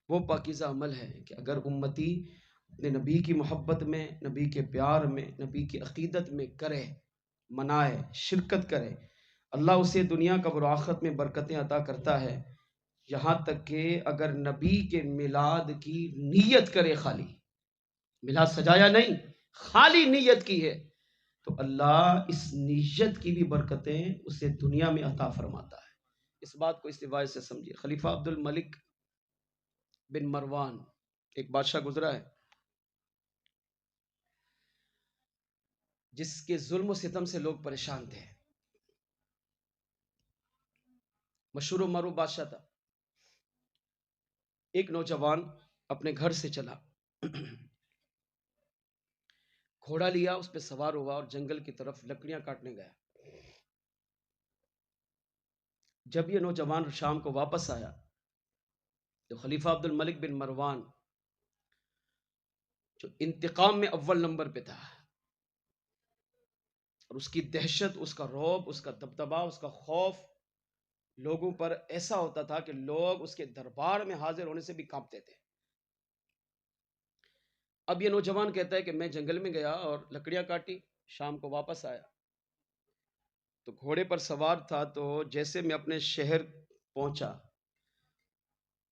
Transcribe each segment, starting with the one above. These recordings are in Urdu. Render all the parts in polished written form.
وہ پاکیزہ عمل ہے کہ اگر امتی اپنے نبی کی محبت میں، نبی کے پیار میں، نبی کی عقیدت میں کرے، منائے، شرکت کرے، اللہ اسے دنیا قبر و آخرت میں برکتیں عطا کرتا ہے، یہاں تک کہ اگر نبی کے میلاد کی نیت کرے، خالی میلاد سجایا نہیں، خالی نیت کی ہے، تو اللہ اس نیت کی بھی برکتیں اسے دنیا میں عطا فرماتا ہے۔ اس بات کو اس روایت سے سمجھیے۔ خلیفہ عبد الملک بن مروان، ایک بادشاہ گزرا ہے جس کے ظلم و ستم سے لوگ پریشان تھے، مشہور و معروف بادشاہ تھا۔ ایک نوجوان اپنے گھر سے چلا، گھوڑا لیا، اس پہ سوار ہوا اور جنگل کی طرف لکڑیاں کاٹنے گیا۔ جب یہ نوجوان شام کو واپس آیا تو خلیفہ عبد الملک بن مروان جو انتقام میں اول نمبر پہ تھا، اور اس کی دہشت، اس کا رعب، اس کا دبدبا، اس کا خوف لوگوں پر ایسا ہوتا تھا کہ لوگ اس کے دربار میں حاضر ہونے سے بھی کانپتے تھے۔ اب یہ نوجوان کہتا ہے کہ میں جنگل میں گیا اور لکڑیاں کاٹی، شام کو واپس آیا تو گھوڑے پر سوار تھا، تو جیسے میں اپنے شہر پہنچا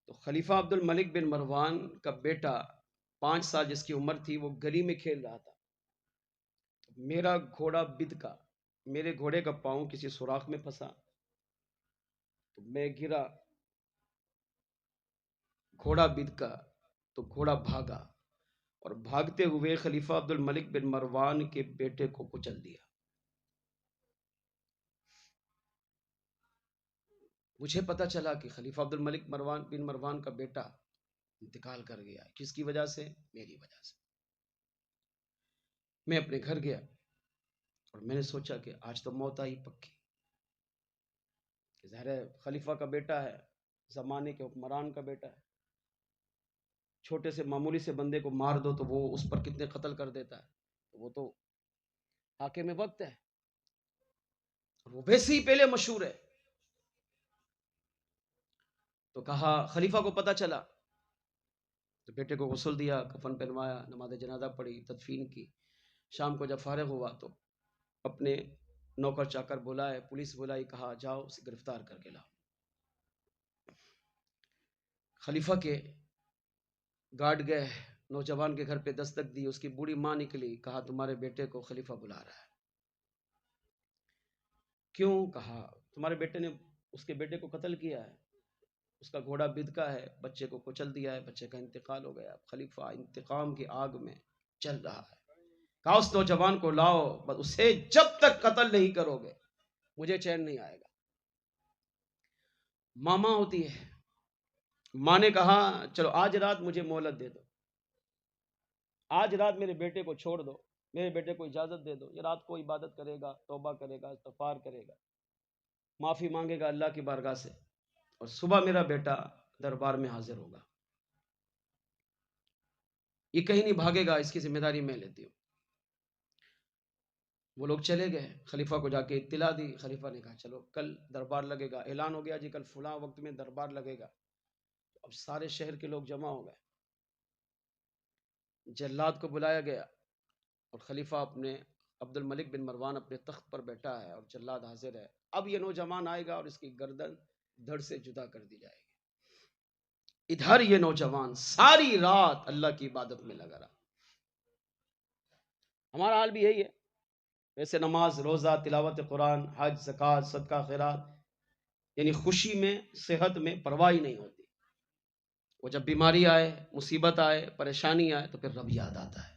تو خلیفہ عبد الملک بن مروان کا بیٹا 5 سال جس کی عمر تھی، وہ گلی میں کھیل رہا تھا۔ میرا گھوڑا بدکا، میرے گھوڑے کا پاؤں کسی سوراخ میں پھنسا تو میں گرا، گھوڑا بدکا تو گھوڑا بھاگا اور بھاگتے ہوئے خلیفہ عبد الملک بن مروان کے بیٹے کو کچل دیا۔ مجھے پتا چلا کہ خلیفہ عبد الملک بن مروان کا بیٹا انتقال کر گیا۔ کس کی وجہ سے؟ میری وجہ سے۔ میں اپنے گھر گیا اور میں نے سوچا کہ آج تو موت آئی پکی، کہ ظاہر ہے خلیفہ کا بیٹا ہے، زمانے کے حکمران کا بیٹا ہے، چھوٹے سے معمولی سے بندے کو مار دو تو وہ اس پر کتنے قتل کر دیتا ہے، وہ تو حاکم وقت ہے، وہ ویسے ہی پہلے مشہور ہے۔ تو کہا، خلیفہ کو پتا چلا تو بیٹے کو غسل دیا، کفن پہنوایا، نماز جنازہ پڑھی، تدفین کی۔ شام کو جب فارغ ہوا تو اپنے نوکر چاکر بلائے، پولیس بلائی، کہا جاؤ اسے گرفتار کر کے لاؤ۔ خلیفہ کے گارڈ گئے، نوجوان کے گھر پہ دستک دی، اس کی بوڑھی ماں نکلی، کہا تمہارے بیٹے کو خلیفہ بلا رہا ہے۔ کیوں؟ کہا تمہارے بیٹے نے اس کے بیٹے کو قتل کیا ہے، اس کا گھوڑا بدکا ہے، بچے کو کچل دیا ہے، بچے کا انتقال ہو گیا، خلیفہ انتقام کی آگ میں چل رہا ہے۔ کہا اس نوجوان کو لاؤ، بس اسے جب تک قتل نہیں کرو گے مجھے چین نہیں آئے گا۔ ماما ہوتی ہے، ماں نے کہا چلو آج رات مجھے مہلت دے دو، آج رات میرے بیٹے کو چھوڑ دو، میرے بیٹے کو اجازت دے دو، یہ رات کو عبادت کرے گا، توبہ کرے گا، استغفار کرے گا، معافی مانگے گا اللہ کی بارگاہ سے، اور صبح میرا بیٹا دربار میں حاضر ہوگا، یہ کہیں نہیں بھاگے گا، اس کی ذمہ داری میں لیتی ہوں۔ وہ لوگ چلے گئے، خلیفہ کو جا کے اطلاع دی، خلیفہ نے کہا چلو کل دربار لگے گا، اعلان ہو گیا جی کل فلاں وقت میں دربار لگے گا۔ اب سارے شہر کے لوگ جمع ہو گئے، جلاد کو بلایا گیا اور خلیفہ اپنے عبد الملک بن مروان اپنے تخت پر بیٹھا ہے اور جلاد حاضر ہے۔ اب یہ نوجوان آئے گا اور اس کی گردن دھڑ سے جدا کر دی جائے گی۔ ادھر یہ نوجوان ساری رات اللہ کی عبادت میں لگا رہا۔ ہمارا حال بھی یہی ہے، ویسے نماز، روزہ، تلاوت قرآن، حج، زکوٰۃ، صدقہ، خیرات، یعنی خوشی میں، صحت میں پرواہ نہیں ہوتی، وہ جب بیماری آئے، مصیبت آئے، پریشانی آئے تو پھر رب یاد آتا ہے۔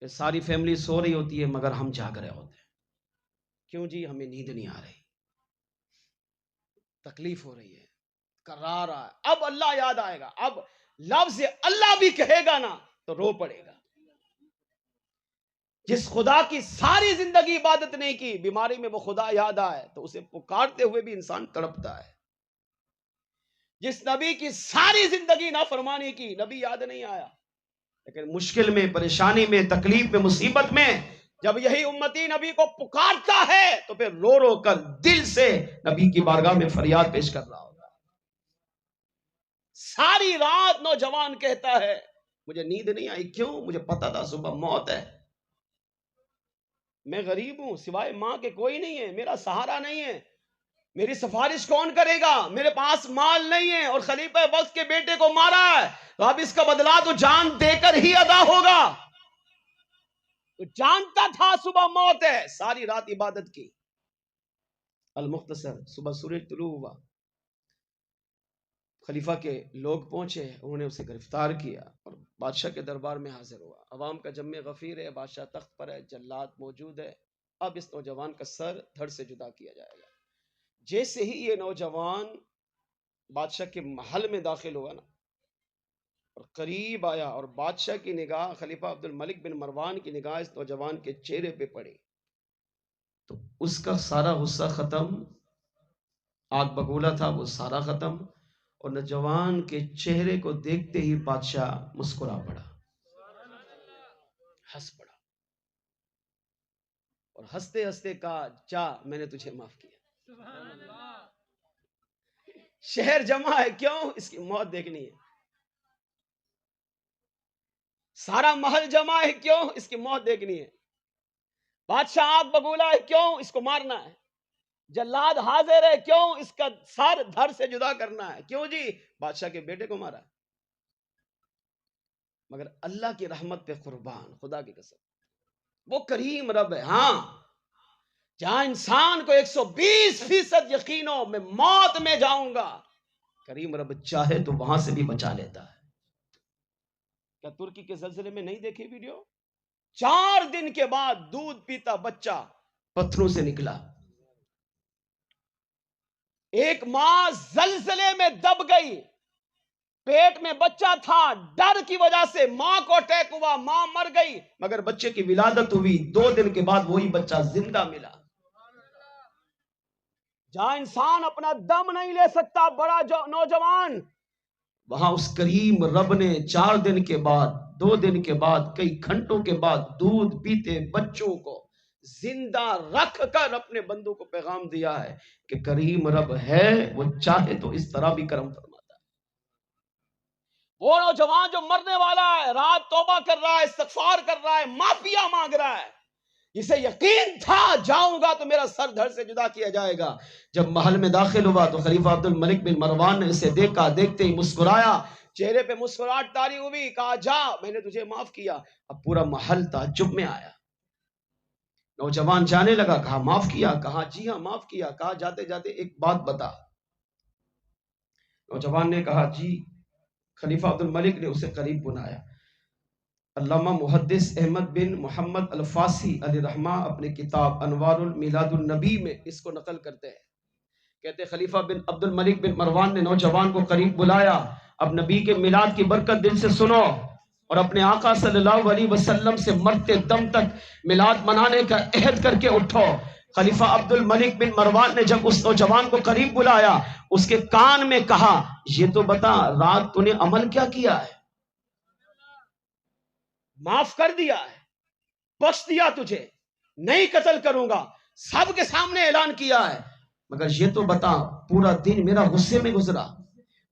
کہ ساری فیملی سو رہی ہوتی ہے مگر ہم جاگ رہے ہوتے ہیں، کیوں جی؟ ہمیں نیند نہیں آ رہی، تکلیف ہو رہی ہے، کرا رہا ہے، اب اللہ یاد آئے گا، اب لفظ اللہ بھی کہے گا نا تو رو پڑے گا۔ جس خدا کی ساری زندگی عبادت نہیں کی، بیماری میں وہ خدا یاد آئے تو اسے پکارتے ہوئے بھی انسان تڑپتا ہے۔ جس نبی کی ساری زندگی نافرمانی کی، نبی یاد نہیں آیا، لیکن مشکل میں، پریشانی میں، تکلیف میں، مصیبت میں جب یہی امتی نبی کو پکارتا ہے تو پھر رو رو کر دل سے نبی کی بارگاہ میں فریاد پیش کر رہا ہوگا۔ ساری رات نوجوان کہتا ہے مجھے نیند نہیں آئی. کیوں؟ مجھے پتا تھا صبح موت ہے. میں غریب ہوں، سوائے ماں کے کوئی نہیں ہے، میرا سہارا نہیں ہے، میری سفارش کون کرے گا، میرے پاس مال نہیں ہے، اور خلیفہ وقت کے بیٹے کو مارا ہے، تو اب اس کا بدلہ تو جان دے کر ہی ادا ہوگا. تو جانتا تھا صبح موت ہے، ساری رات عبادت کی. المختصر، صبح سورج طلوع ہوا، خلیفہ کے لوگ پہنچے، انہوں نے اسے گرفتار کیا اور بادشاہ کے دربار میں حاضر ہوا. عوام کا جمع غفیر ہے، بادشاہ تخت پر ہے، جلاد موجود ہے. اب اس نوجوان کا سر دھڑ سے جدا کیا جائے گا. جیسے ہی یہ نوجوان بادشاہ کے محل میں داخل ہوا نا اور قریب آیا، اور بادشاہ کی نگاہ، خلیفہ عبد الملک بن مروان کی نگاہ اس نوجوان کے چہرے پہ پڑی، تو اس کا سارا غصہ ختم، آگ بگولا تھا وہ سارا ختم، اور نوجوان کے چہرے کو دیکھتے ہی بادشاہ مسکرا پڑا، ہنس پڑا، اور ہنستے ہنستے کہا جا میں نے تجھے معاف کیا. شہر جمع ہے، کیوں؟ اس کی موت دیکھنی ہے. سارا محل جمع ہے، کیوں؟ اس کی موت دیکھنی ہے. بادشاہ آگ بگولا ہے، کیوں؟ اس کو مارنا ہے. جلاد حاضر ہے، کیوں؟ اس کا سر دھڑ سے جدا کرنا ہے. کیوں جی؟ بادشاہ کے بیٹے کو مارا ہے. مگر اللہ کی رحمت پہ قربان، خدا کی قسم، وہ کریم رب ہے. ہاں، جہاں انسان کو 120% یقین ہو میں موت میں جاؤں گا، کریم رب چاہے تو وہاں سے بھی بچا لیتا ہے. کیا ترکی کے زلزلے میں نہیں دیکھی ویڈیو؟ 4 دن کے بعد دودھ پیتا بچہ پتھروں سے نکلا. ایک ماں زلزلے میں دب گئی، پیٹ میں بچہ تھا، ڈر کی وجہ سے ماں کو اٹیک ہوا، ماں مر گئی، مگر بچے کی ولادت ہوئی، 2 دن کے بعد وہی بچہ زندہ ملا. جہاں انسان اپنا دم نہیں لے سکتا بڑا نوجوان، وہاں اس کریم رب نے 4 دن کے بعد، 2 دن کے بعد، کئی گھنٹوں کے بعد دودھ پیتے بچوں کو زندہ رکھ کر اپنے بندوں کو پیغام دیا ہے کہ کریم رب ہے، وہ چاہے تو اس طرح بھی کرم فرماتا ہے. وہ نوجوان جو مرنے والا ہے، رات توبہ کر رہا ہے، استغفار کر رہا ہے، معافیا مانگ رہا ہے، جسے یقین تھا جاؤں گا تو میرا سر دھڑ سے جدا کیا جائے گا. جب محل میں داخل ہوا تو خلیفہ عبد الملک بن مروان نے اسے دیکھا، دیکھتے ہی مسکرایا، چہرے پہ مسکراہٹ طاری ہوئی، کہا جا میں نے تجھے معاف کیا. اب پورا محل تعجب میں آیا. نوجوان جانے لگا، کہا معاف کیا؟ کہا جی ہاں معاف کیا. کہا جاتے جاتے ایک بات بتا. نوجوان نے کہا جی. خلیفہ عبد الملک نے اسے قریب بلایا. علامہ محدث احمد بن محمد الفاسی علیہ رحمہ اپنے کتاب انوار المیلاد النبی میں اس کو نقل کرتے ہیں. کہتے ہیں خلیفہ بن عبد الملک بن مروان نے نوجوان کو قریب بلایا، اب نبی کے میلاد کی برکت دل سے سنو اور اپنے آقا صلی اللہ علیہ وسلم سے مرتے دم تک میلاد منانے کا عہد کر کے اٹھو. خلیفہ عبد الملک بن مروان نے جب اس نوجوان کو قریب بلایا، اس کے کان میں کہا یہ تو بتا رات تو نے عمل کیا کیا ہے؟ معاف کر دیا ہے، بخش دیا تجھے، نہیں قتل کروں گا، سب کے سامنے اعلان کیا ہے. مگر یہ تو بتا پورا دن میرا غصے میں گزرا،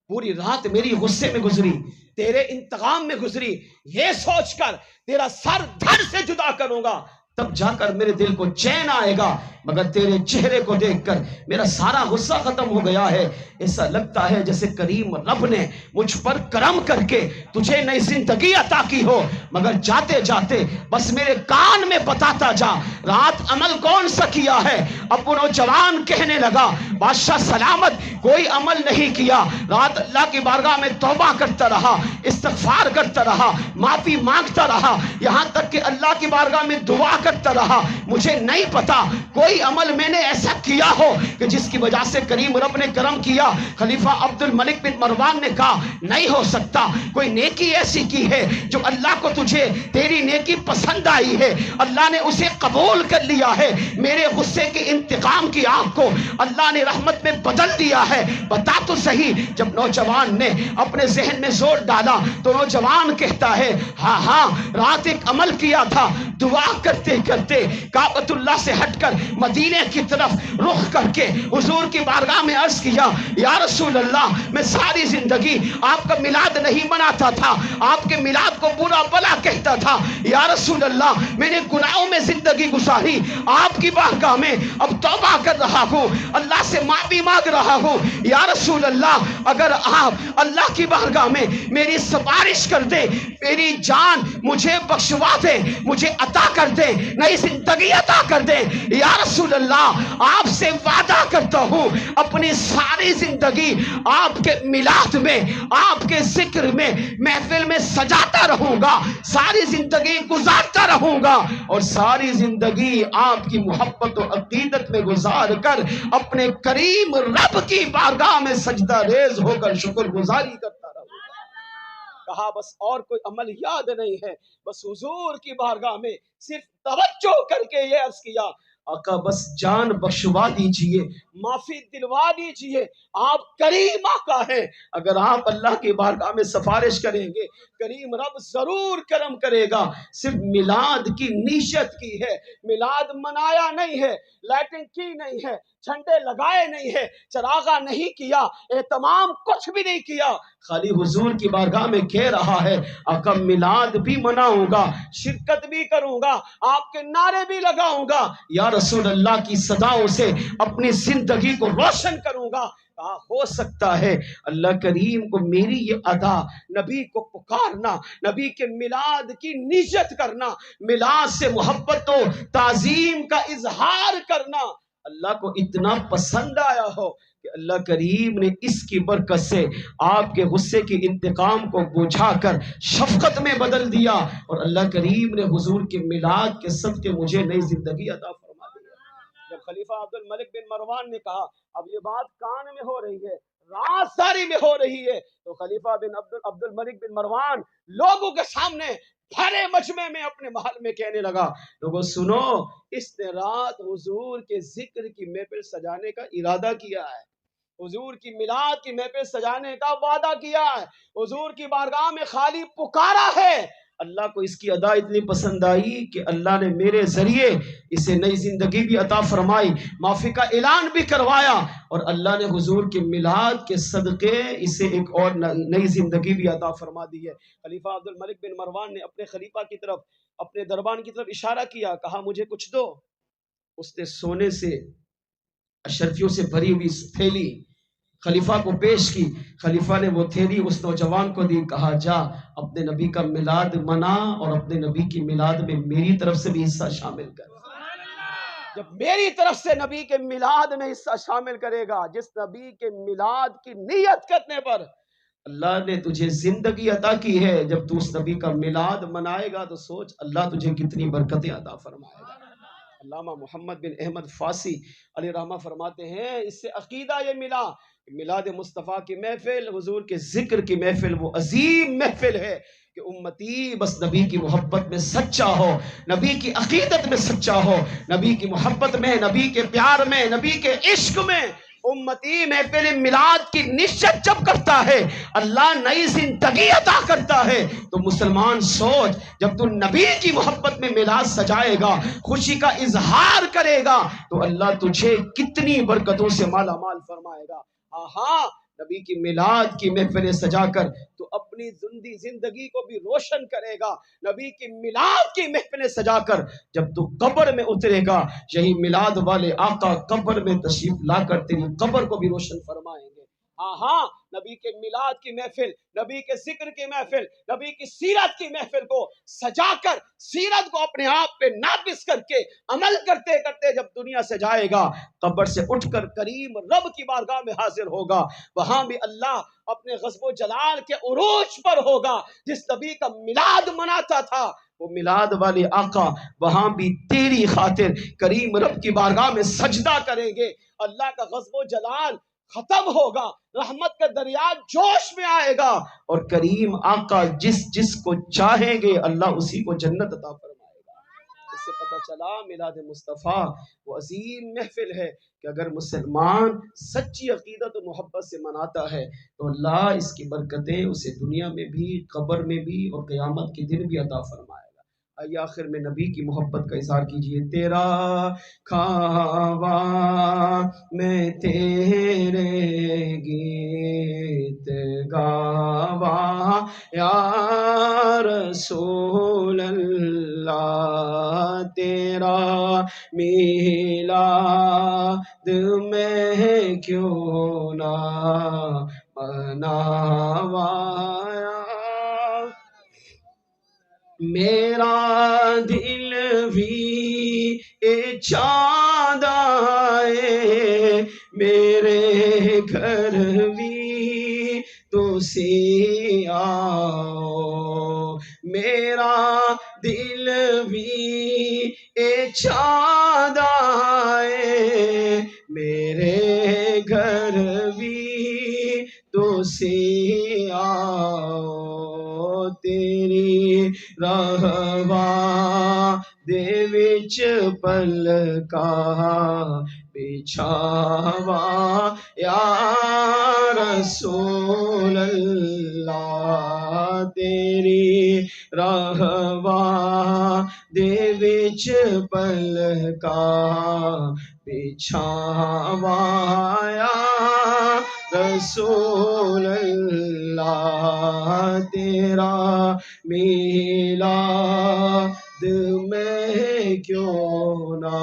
پوری رات میری غصے میں گزری، تیرے انتقام میں گزری، یہ سوچ کر تیرا سر دھڑ سے جدا کروں گا تب جا کر میرے دل کو چین آئے گا، مگر تیرے چہرے کو دیکھ کر میرا سارا غصہ ختم ہو گیا ہے. ایسا لگتا ہے جیسے کریم رب نے مجھ پر کرم کر کے تجھے نئی زندگی عطا کی ہو. مگر جاتے جاتے بس میرے کان میں بتاتا جا رات عمل کون سا کیا ہے. اب وہ نوجوان کہنے لگا بادشاہ سلامت، کوئی عمل نہیں کیا، رات اللہ کی بارگاہ میں توبہ کرتا رہا، استغفار کرتا رہا، معافی مانگتا رہا، یہاں تک کہ اللہ کی بارگاہ میں دعا کرتا رہا. مجھے نہیں پتا کوئی عمل میں نے ایسا کیا ہو کہ جس کی وجہ سے کریم رب نے کرم کیا. خلیفہ عبد الملک بن مروان نے کہا نہیں ہو سکتا، کوئی نیکی ایسی کی ہے جو اللہ کو تجھے تیری نیکی پسند آئی ہے، اللہ نے اسے قبول کر لیا ہے، میرے غصے کے انتقام کی آگ کو اللہ نے رحمت میں بدل دیا ہے، بتا تو صحیح. جب نوجوان نے اپنے ذہن میں زور ڈالا تو نوجوان کہتا ہے ہاں ہاں رات ایک عمل کیا تھا، دعا کرتے کرتے کعبۃ اللہ سے ہٹ کر مدینے کی طرف رخ کر کے حضور کی بارگاہ میں عرض کیا یا رسول اللہ میں ساری زندگی آپ کا میلاد نہیں مناتا تھا, آپ کے میلاد کو برا بلا کہتا تھا. یا رسول اللہ میں نے گناہوں میں زندگی گزاری, آپ کی بارگاہ میں اب توبہ کر رہا ہوں, اللہ سے معافی مانگ رہا ہوں. یا رسول اللہ اگر آپ اللہ کی بارگاہ میں میری سفارش کر دیں, میری جان مجھے بخشوا دیں, مجھے عطا کر دیں, نئی زندگی عطا کر دیں. یا رسول اللہ آپ سے وعدہ کرتا ہوں اپنی ساری زندگی آپ کے میلاد میں, آپ کے ذکر میں, محفل میں سجاتا رہوں گا, ساری زندگی گزارتا رہوں گا, اور ساری زندگی آپ کی محبت و عقیدت میں گزار کر اپنے کریم رب کی بارگاہ میں سجدہ ریز ہو کر شکر گزاری کرتا رہوں گا. کہا بس اور کوئی عمل یاد نہیں ہے, بس حضور کی بارگاہ میں صرف توجہ کر کے یہ عرض کیا آقا بس جان بخشوا دیجئے, معافی دلوا دیجئے, آپ کریم آقا ہیں. اگر آپ اللہ کی بارگاہ میں سفارش کریں گے کریم رب ضرور کرم کرے گا. صرف میلاد کی نیت کی ہے, میلاد منایا نہیں ہے, لائٹنگ کی نہیں ہے, جھنڈے لگائے نہیں ہے, چراغا نہیں کیا, اہتمام کچھ بھی نہیں کیا, خالی حضور کی بارگاہ میں کہہ رہا ہے آقا میلاد بھی مناؤں گا, شرکت بھی کروں گا, آپ کے نعرے بھی لگاؤں گا, یا رسول اللہ کی صداؤں سے اپنی زندگی کو روشن کروں گا. ہو سکتا ہے اللہ کریم کو میری یہ ادا, نبی کو پکارنا, نبی کے میلاد کی نیت کرنا, میلاد سے محبت و تعظیم کا اظہار کرنا اللہ کو اتنا پسند آیا ہو کہ اللہ کریم نے اس کی برکت سے آپ کے غصے کی انتقام کو بجھا کر شفقت میں بدل دیا, اور اللہ کریم نے حضور کے میلاد کے صدقے مجھے نئی زندگی عطا فرما دی. جب خلیفہ عبد الملک بن مروان نے کہا اب یہ بات کان میں ہو رہی ہے, رازداری میں ہو رہی ہے, تو خلیفہ بن عبد الملک بن مروان لوگوں کے سامنے بھرے مجمع میں اپنے محل میں کہنے لگا لوگوں سنو, اس نے رات حضور کے ذکر کی محفل سجانے کا ارادہ کیا ہے, حضور کی میلاد کی محفل سجانے کا وعدہ کیا ہے, حضور کی بارگاہ میں خالی پکارا ہے. اللہ کو اس کی ادا اتنی پسند آئی کہ اللہ نے میرے ذریعے اسے نئی زندگی بھی عطا فرمائی, معافی کا اعلان بھی کروایا, اور اللہ نے حضور کے میلاد کے صدقے اسے ایک اور نئی زندگی بھی عطا فرما دی ہے. خلیفہ عبد الملک بن مروان نے اپنے خلیفہ کی طرف, اپنے دربان کی طرف اشارہ کیا, کہا مجھے کچھ دو. اس نے سونے سے اشرفیوں سے بھری ہوئی تھیلی خلیفہ کو پیش کی. خلیفہ نے وہ تھیلی اس نوجوان کو دی, کہا جا اپنے نبی کا میلاد منا اور اپنے نبی کی میلاد میں میری طرف سے بھی حصہ شامل کر. جب میری طرف سے نبی کے میلاد میں حصہ شامل کرے گا, جس نبی کے میلاد کی نیت کرنے پر اللہ نے تجھے زندگی عطا کی ہے, جب تو اس نبی کا میلاد منائے گا تو سوچ اللہ تجھے کتنی برکتیں عطا فرمائے گا. علامہ محمد بن احمد فاسی علیہ رحمہ فرماتے ہیں اس سے عقیدہ یہ ملا, میلاد مصطفیٰ کی محفل, حضور کے ذکر کی محفل وہ عظیم محفل ہے کہ امتی بس نبی کی محبت میں سچا ہو, نبی کی عقیدت میں سچا ہو, نبی کی محبت میں, نبی کے پیار میں, نبی کے عشق میں امتی محفل میلاد کی نشت جب کرتا ہے اللہ نئی زندگی عطا کرتا ہے. تو مسلمان سوچ, جب تو نبی کی محبت میں میلاد سجائے گا, خوشی کا اظہار کرے گا, تو اللہ تجھے کتنی برکتوں سے مالا مال فرمائے گا. ہاں نبی کی میلاد کی محفلیں سجا کر تو اپنی زندگی کو بھی روشن کرے گا. نبی کی میلاد کی محفلیں سجا کر جب تو قبر میں اترے گا, یہی میلاد والے آقا قبر میں تشریف لا کر تیری قبر کو بھی روشن فرمائیں گے. ہاں نبی کے میلاد کی محفل, نبی کے ذکر کی محفل, نبی کی سیرت کی محفل کو سجا کر, سیرت کو اپنے آپ پہ نافذ کر کے عمل کرتے کرتے جب دنیا سے جائے گا, قبر سے اٹھ کر کریم رب کی بارگاہ میں حاضر ہوگا, وہاں بھی اللہ اپنے غضب و جلال کے عروج پر ہوگا. جس نبی کا میلاد مناتا تھا وہ میلاد والے آقا وہاں بھی تیری خاطر کریم رب کی بارگاہ میں سجدہ کریں گے. اللہ کا غضب و جلال ختم ہوگا, رحمت کا دریا جوش میں آئے گا, اور کریم آقا جس کو چاہیں گے اللہ اسی کو جنت عطا فرمائے گا. اس سے پتہ چلا میلاد مصطفیٰ وہ عظیم محفل ہے کہ اگر مسلمان سچی عقیدت و محبت سے مناتا ہے تو اللہ اس کی برکتیں اسے دنیا میں بھی, قبر میں بھی اور قیامت کے دن بھی عطا فرمائے گا. آئیے آخر میں نبی کی محبت کا اظہار کیجئے. تیرا کھاوا میں تیرے گیت گاوا یا رسول اللہ، تیرا میلاد میں کیوں نہ مناوایا. میرا دل بھی چاند آئے، میرے گھر بھی تو سیاؤ. میرا دل بھی چاند آئے، میرے گھر بھی تو سیاؤ. تیری رہوا دے وچ پلکا بچھاوا یا رسول اللہ، تیری رہوا دے وچ پلکا بچھاوا یا رسول اللہ، تیرا میلاد میں کیوں نہ